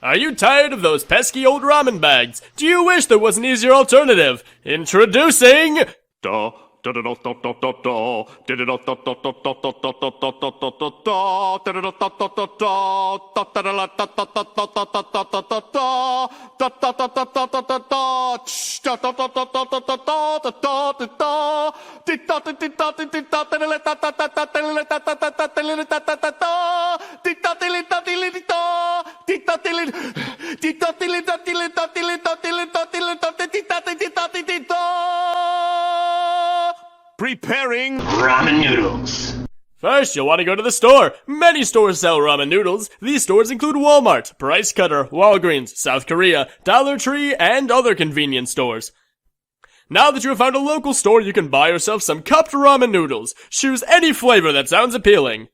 Are you tired of those pesky old ramen bags? Do you wish there was an easier alternative? Introducing... Preparing ramen noodles. First, you'll want to go to the store. Many stores sell ramen noodles. These stores include Walmart, Price Cutter, Walgreens, South Korea, Dollar Tree, and other convenience stores. Now that you have found a local store, you can buy yourself some cupped ramen noodles. Choose any flavor that sounds appealing.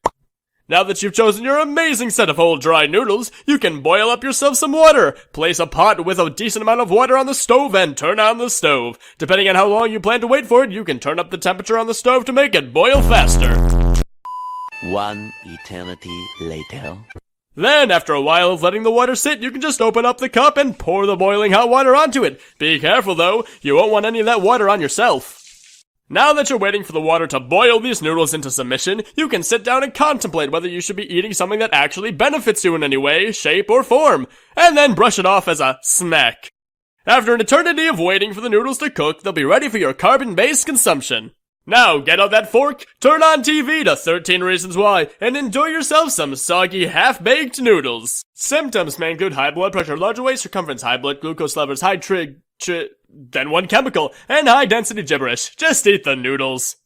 Now that you've chosen your amazing set of whole dry noodles, you can boil up yourself some water. Place a pot with a decent amount of water on the stove and turn on the stove. Depending on how long you plan to wait for it, you can turn up the temperature on the stove to make it boil faster. One eternity later. Then, after a while of letting the water sit, you can just open up the cup and pour the boiling hot water onto it. Be careful though, you won't want any of that water on yourself. Now that you're waiting for the water to boil these noodles into submission, you can sit down and contemplate whether you should be eating something that actually benefits you in any way, shape, or form, and then brush it off as a snack. After an eternity of waiting for the noodles to cook, they'll be ready for your carbon-based consumption. Now, get out that fork, turn on TV to 13 Reasons Why, and enjoy yourself some soggy, half-baked noodles. Symptoms may include high blood pressure, larger waist circumference, high blood glucose levels, high then one chemical, and high-density gibberish. Just eat the noodles.